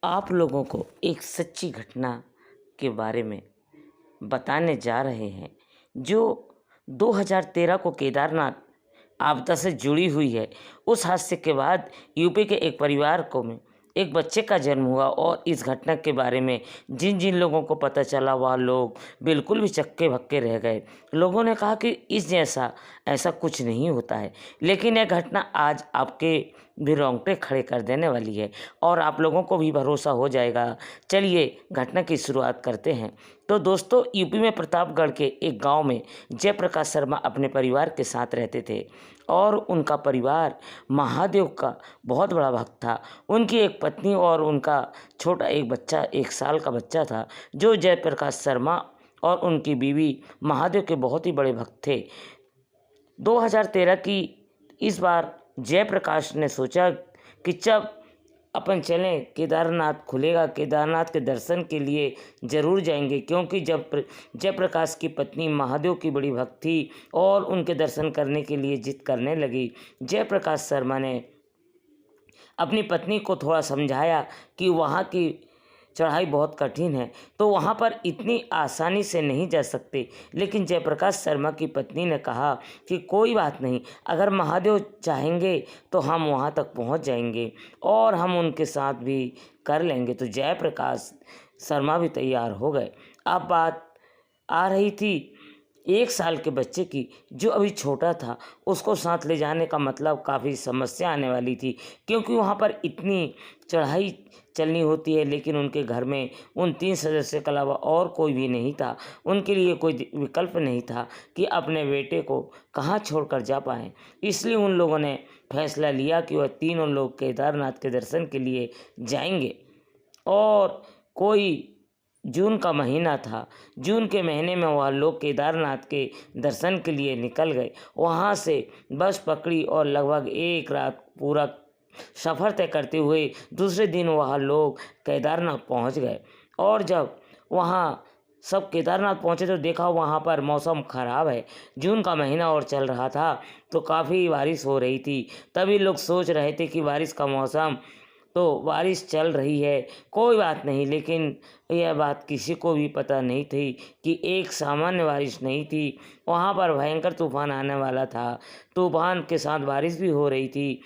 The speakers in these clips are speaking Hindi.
आप लोगों को एक सच्ची घटना के बारे में बताने जा रहे हैं जो 2013 को केदारनाथ आपदा से जुड़ी हुई है। उस हादसे के बाद यूपी के एक परिवार को में एक बच्चे का जन्म हुआ और इस घटना के बारे में जिन जिन लोगों को पता चला वह लोग बिल्कुल भी चक्के भक्के रह गए। लोगों ने कहा कि इस जैसा ऐसा कुछ नहीं होता है, लेकिन यह घटना आज आपके भी रोंगटे खड़े कर देने वाली है और आप लोगों को भी भरोसा हो जाएगा। चलिए घटना की शुरुआत करते हैं। तो दोस्तों, यूपी में प्रतापगढ़ के एक गांव में जयप्रकाश शर्मा अपने परिवार के साथ रहते थे और उनका परिवार महादेव का बहुत बड़ा भक्त था। उनकी एक पत्नी और उनका छोटा एक बच्चा 1 साल का बच्चा था जो जयप्रकाश शर्मा और उनकी बीवी महादेव के बहुत ही बड़े भक्त थे। 2013 की इस बार जयप्रकाश ने सोचा कि जब अपन चलें, केदारनाथ खुलेगा, केदारनाथ के दर्शन के लिए ज़रूर जाएंगे, क्योंकि जब जयप्रकाश की पत्नी महादेव की बड़ी भक्त थी और उनके दर्शन करने के लिए जिद करने लगी। जयप्रकाश शर्मा ने अपनी पत्नी को थोड़ा समझाया कि वहाँ की चढ़ाई बहुत कठिन है, तो वहाँ पर इतनी आसानी से नहीं जा सकते। लेकिन जयप्रकाश शर्मा की पत्नी ने कहा कि कोई बात नहीं, अगर महादेव चाहेंगे तो हम वहाँ तक पहुँच जाएंगे और हम उनके साथ भी कर लेंगे। तो जयप्रकाश शर्मा भी तैयार हो गए। अब बात आ रही थी 1 साल के बच्चे की, जो अभी छोटा था। उसको साथ ले जाने का मतलब काफ़ी समस्या आने वाली थी, क्योंकि वहाँ पर इतनी चढ़ाई चलनी होती है। लेकिन उनके घर में उन 3 सदस्यों के अलावा और कोई भी नहीं था। उनके लिए कोई विकल्प नहीं था कि अपने बेटे को कहाँ छोड़कर जा पाएँ। इसलिए उन लोगों ने फैसला लिया कि वह तीनों लोग केदारनाथ के दर्शन के लिए जाएंगे। और कोई जून का महीना था। जून के महीने में वह लोग केदारनाथ के दर्शन के लिए निकल गए। वहाँ से बस पकड़ी और लगभग एक रात पूरा सफ़र तय करते हुए दूसरे दिन वह लोग केदारनाथ पहुँच गए। और जब वहाँ सब केदारनाथ पहुँचे तो देखा वहाँ पर मौसम ख़राब है। जून का महीना और चल रहा था, तो काफ़ी बारिश हो रही थी। तभी लोग सोच रहे थे कि बारिश का मौसम, तो बारिश चल रही है, कोई बात नहीं। लेकिन यह बात किसी को भी पता नहीं थी कि एक सामान्य बारिश नहीं थी, वहाँ पर भयंकर तूफान आने वाला था। तूफान के साथ बारिश भी हो रही थी।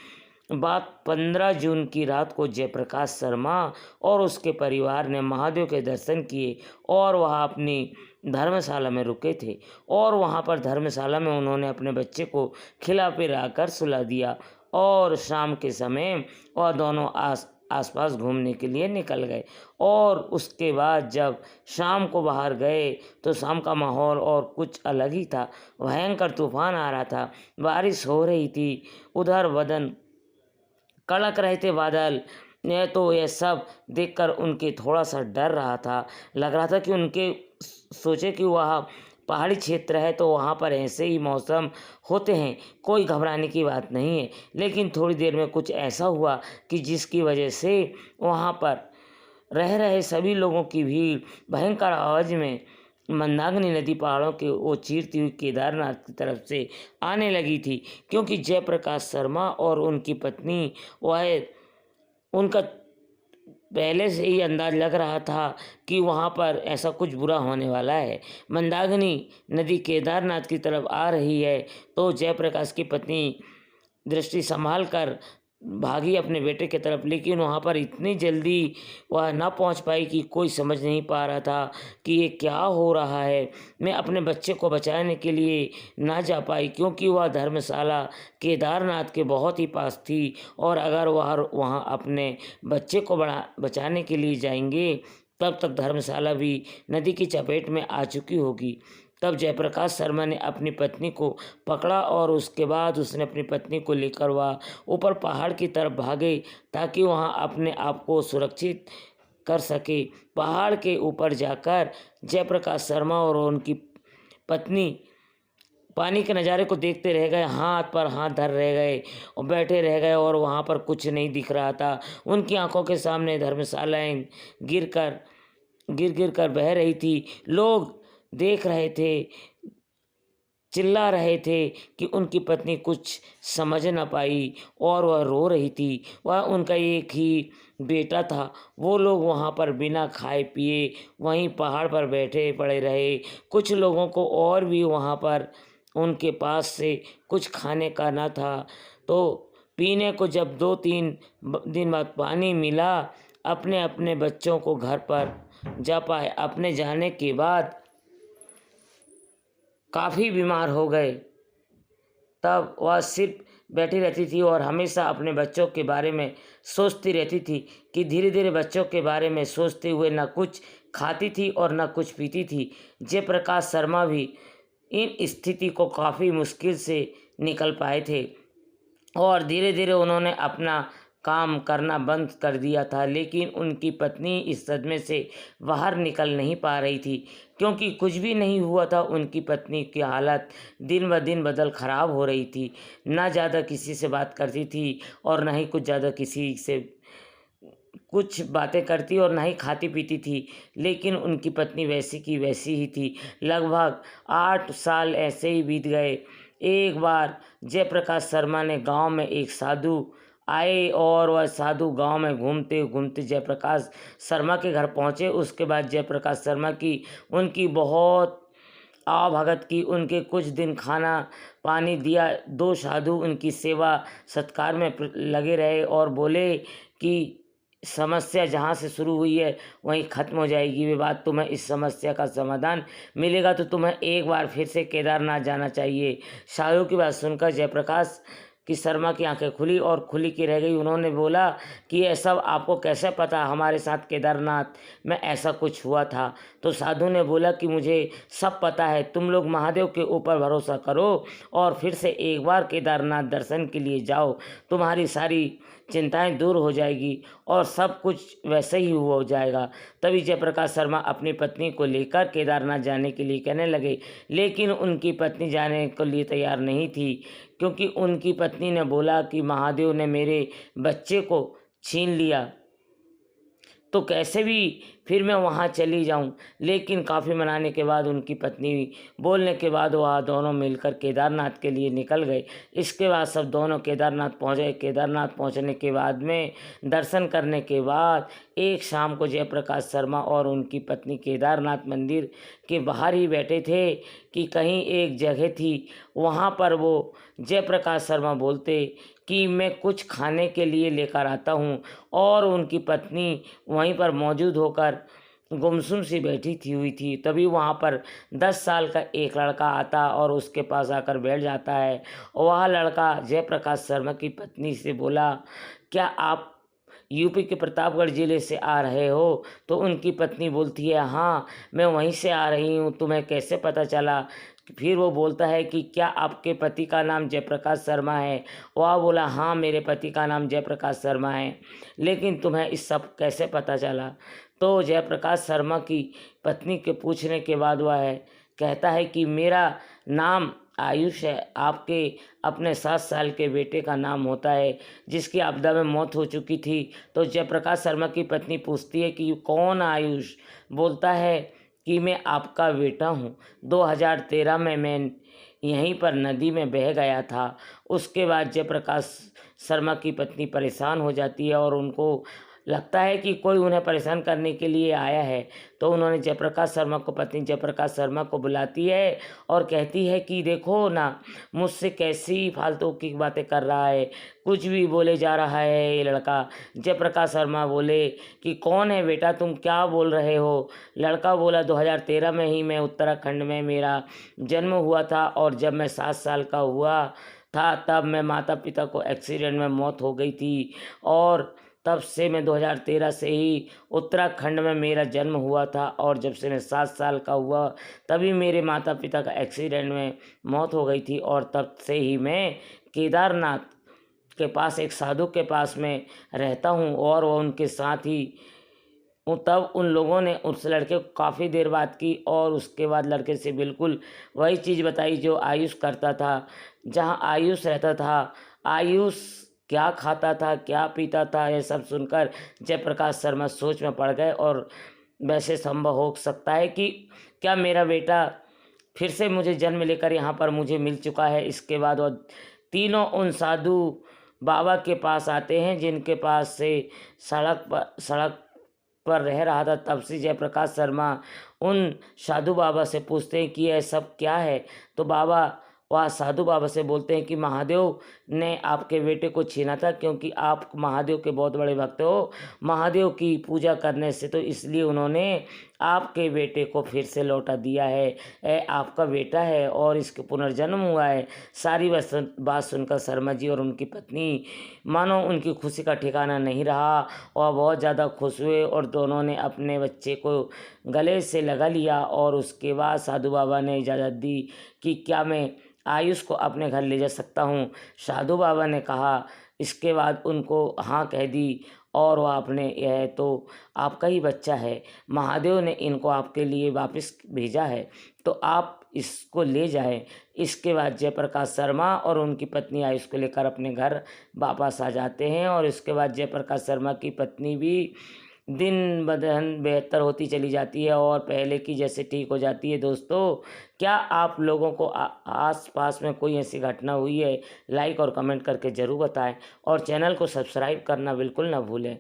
बात 15 जून की रात को जयप्रकाश शर्मा और उसके परिवार ने महादेव के दर्शन किए और वहाँ अपनी धर्मशाला में रुके थे। और वहाँ पर धर्मशाला में उन्होंने अपने बच्चे को खिला पिला कर सुला दिया और शाम के समय वह दोनों आसपास घूमने के लिए निकल गए। और उसके बाद जब शाम को बाहर गए तो शाम का माहौल और कुछ अलग ही था। भयंकर तूफान आ रहा था, बारिश हो रही थी, उधर बदन कड़क रहे थे बादल। यह तो यह सब देखकर उनके थोड़ा सा डर रहा था। लग रहा था कि उनके सोचे कि वह पहाड़ी क्षेत्र है तो वहाँ पर ऐसे ही मौसम होते हैं, कोई घबराने की बात नहीं है। लेकिन थोड़ी देर में कुछ ऐसा हुआ कि जिसकी वजह से वहाँ पर रह रहे सभी लोगों की भीड़ भयंकर आवाज़ में मंदाकिनी नदी पहाड़ों के वो चीरती हुई केदारनाथ की तरफ से आने लगी थी। क्योंकि जयप्रकाश शर्मा और उनकी पत्नी, वह उनका पहले से ही अंदाज लग रहा था कि वहाँ पर ऐसा कुछ बुरा होने वाला है। मंदाकिनी नदी केदारनाथ की तरफ आ रही है, तो जयप्रकाश की पत्नी दृष्टि संभाल कर भागी अपने बेटे की तरफ। लेकिन वहाँ पर इतनी जल्दी वह ना पहुँच पाई कि कोई समझ नहीं पा रहा था कि ये क्या हो रहा है। मैं अपने बच्चे को बचाने के लिए ना जा पाई, क्योंकि वह धर्मशाला केदारनाथ के बहुत ही पास थी। और अगर वह वहाँ अपने बच्चे को बचाने के लिए जाएंगे तब तक धर्मशाला भी नदी की चपेट में आ चुकी होगी। तब जयप्रकाश शर्मा ने अपनी पत्नी को पकड़ा और उसके बाद उसने अपनी पत्नी को लेकर वह ऊपर पहाड़ की तरफ भागे ताकि वहां अपने आप को सुरक्षित कर सके। पहाड़ के ऊपर जाकर जयप्रकाश शर्मा और उनकी पत्नी पानी के नज़ारे को देखते रह गए, हाथ पर हाथ धर रह गए और बैठे रह गए। और वहाँ पर कुछ नहीं दिख रहा था। उनकी आंखों के सामने धर्मशालाएं गिर गिर कर बह रही थी। लोग देख रहे थे चिल्ला रहे थे कि उनकी पत्नी कुछ समझ न पाई और वह रो रही थी। वह उनका एक ही बेटा था। वो लोग वहाँ पर बिना खाए पिए वहीं पहाड़ पर बैठे पड़े रहे। कुछ लोगों को और भी वहाँ पर उनके पास से कुछ खाने का न था, तो पीने को जब 2-3 दिन बाद पानी मिला, अपने अपने बच्चों को घर पर जा पाए। अपने जाने के बाद काफ़ी बीमार हो गए। तब वह सिर्फ बैठी रहती थी और हमेशा अपने बच्चों के बारे में सोचती रहती थी कि धीरे धीरे बच्चों के बारे में सोचते हुए न कुछ खाती थी और न कुछ पीती थी। जयप्रकाश शर्मा भी इन स्थिति को काफ़ी मुश्किल से निकल पाए थे और धीरे धीरे उन्होंने अपना काम करना बंद कर दिया था। लेकिन उनकी पत्नी इस सदमे से बाहर निकल नहीं पा रही थी, क्योंकि कुछ भी नहीं हुआ था। उनकी पत्नी की हालत दिन ब दिन बदल ख़राब हो रही थी। ना ज़्यादा किसी से बात करती थी और ना ही कुछ ज़्यादा किसी से कुछ बातें करती और ना ही खाती पीती थी। लेकिन उनकी पत्नी वैसी की वैसी ही थी। लगभग 8 साल ऐसे ही बीत गए। एक बार जयप्रकाश शर्मा ने गांव में एक साधु आए और वह साधु गांव में घूमते घूमते जयप्रकाश शर्मा के घर पहुंचे। उसके बाद जयप्रकाश शर्मा की उनकी बहुत आवभगत की। उनके कुछ दिन खाना पानी दिया। 2 साधु उनकी सेवा सत्कार में लगे रहे और बोले कि समस्या जहाँ से शुरू हुई है वहीं ख़त्म हो जाएगी। वे बात तुम्हें इस समस्या का समाधान मिलेगा तो तुम्हें एक बार फिर से केदारनाथ जाना चाहिए। साधु की बात सुनकर जयप्रकाश की शर्मा की आंखें खुली और खुली की रह गई। उन्होंने बोला कि ये सब आपको कैसे पता, हमारे साथ केदारनाथ में ऐसा कुछ हुआ था। तो साधु ने बोला कि मुझे सब पता है, तुम लोग महादेव के ऊपर भरोसा करो और फिर से एक बार केदारनाथ दर्शन के लिए जाओ, तुम्हारी सारी चिंताएं दूर हो जाएगी और सब कुछ वैसे ही हो जाएगा। तभी जयप्रकाश शर्मा अपनी पत्नी को लेकर केदारनाथ जाने के लिए कहने लगे। लेकिन उनकी पत्नी जाने के लिए तैयार नहीं थी, क्योंकि उनकी पत्नी ने बोला कि महादेव ने मेरे बच्चे को छीन लिया तो कैसे भी फिर मैं वहाँ चली जाऊँ। लेकिन काफ़ी मनाने के बाद उनकी पत्नी बोलने के बाद वह दोनों मिलकर केदारनाथ के लिए निकल गए। इसके बाद सब दोनों केदारनाथ पहुँचे। केदारनाथ पहुँचने के बाद में दर्शन करने के बाद एक शाम को जयप्रकाश शर्मा और उनकी पत्नी केदारनाथ मंदिर के बाहर ही बैठे थे कि कहीं एक जगह थी, वहाँ पर वो जयप्रकाश शर्मा बोलते कि मैं कुछ खाने के लिए लेकर आता हूँ और उनकी पत्नी वहीं पर मौजूद होकर गुमसुम सी बैठी थी हुई थी। तभी वहाँ पर 10 साल का एक लड़का आता और उसके पास आकर बैठ जाता है। वह लड़का जयप्रकाश शर्मा की पत्नी से बोला, क्या आप यूपी के प्रतापगढ़ ज़िले से आ रहे हो? तो उनकी पत्नी बोलती है, हाँ मैं वहीं से आ रही हूँ, तुम्हें कैसे पता चला? फिर वो बोलता है कि क्या आपके पति का नाम जयप्रकाश शर्मा है? वह बोला, हाँ मेरे पति का नाम जयप्रकाश शर्मा है, लेकिन तुम्हें इस सब कैसे पता चला? तो जयप्रकाश शर्मा की पत्नी के पूछने के बाद वह कहता है कि मेरा नाम आयुष है, आपके अपने 7 साल के बेटे का नाम होता है जिसकी आपदा में मौत हो चुकी थी। तो जयप्रकाश शर्मा की पत्नी पूछती है कि कौन आयुष? बोलता है कि मैं आपका बेटा हूँ। 2013 में मैं यहीं पर नदी में बह गया था। उसके बाद जयप्रकाश शर्मा की पत्नी परेशान हो जाती है और उनको लगता है कि कोई उन्हें परेशान करने के लिए आया है। तो उन्होंने जयप्रकाश शर्मा को पत्नी जयप्रकाश शर्मा को बुलाती है और कहती है कि देखो ना, मुझसे कैसी फालतू की बातें कर रहा है, कुछ भी बोले जा रहा है ये लड़का। जयप्रकाश शर्मा बोले कि कौन है बेटा, तुम क्या बोल रहे हो? लड़का बोला, 2013 में ही मैं उत्तराखंड में मेरा जन्म हुआ था और जब मैं 7 साल का हुआ था तब मैं माता पिता को एक्सीडेंट में मौत हो गई थी और तब से मैं 2013 से ही उत्तराखंड में मेरा जन्म हुआ था और जब से मैं 7 साल का हुआ तभी मेरे माता पिता का एक्सीडेंट में मौत हो गई थी और तब से ही मैं केदारनाथ के पास एक साधु के पास में रहता हूँ और वो उनके साथ ही तब उन लोगों ने उस लड़के को काफ़ी देर बात की और उसके बाद लड़के से बिल्कुल वही चीज़ बताई जो आयुष करता था। जहाँ आयुष रहता था, आयुष क्या खाता था क्या पीता था, ये सब सुनकर जयप्रकाश शर्मा सोच में पड़ गए और वैसे संभव हो सकता है कि क्या मेरा बेटा फिर से मुझे जन्म लेकर यहाँ पर मुझे मिल चुका है। इसके बाद वो तीनों उन साधु बाबा के पास आते हैं जिनके पास से सड़क पर रह रहा था। तब से जयप्रकाश शर्मा उन साधु बाबा से पूछते हैं कि यह सब क्या है। तो वह साधु बाबा से बोलते हैं कि महादेव ने आपके बेटे को छीना था, क्योंकि आप महादेव के बहुत बड़े भक्त हो। महादेव की पूजा करने से तो इसलिए उन्होंने आपके बेटे को फिर से लौटा दिया है। आपका बेटा है और इसके पुनर्जन्म हुआ है। सारी बात सुनकर शर्मा जी और उनकी पत्नी मानो उनकी खुशी का ठिकाना नहीं रहा और बहुत ज़्यादा खुश हुए और दोनों ने अपने बच्चे को गले से लगा लिया। और उसके बाद साधु बाबा ने इजाज़त दी कि क्या मैं आयुष को अपने घर ले जा सकता हूँ। साधु बाबा ने कहा। इसके बाद उनको हाँ कह दी और वह अपने यह तो आपका ही बच्चा है, महादेव ने इनको आपके लिए वापस भेजा है, तो आप इसको ले जाएं। इसके बाद जयप्रकाश शर्मा और उनकी पत्नी आयुष को लेकर अपने घर वापस आ जाते हैं। और इसके बाद जयप्रकाश शर्मा की पत्नी भी दिन ब दिन बेहतर होती चली जाती है और पहले की जैसे ठीक हो जाती है। दोस्तों, क्या आप लोगों को आस पास में कोई ऐसी घटना हुई है? लाइक और कमेंट करके ज़रूर बताएं और चैनल को सब्सक्राइब करना बिल्कुल ना भूलें।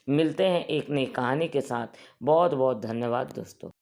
मिलते हैं एक नई कहानी के साथ। बहुत बहुत धन्यवाद दोस्तों।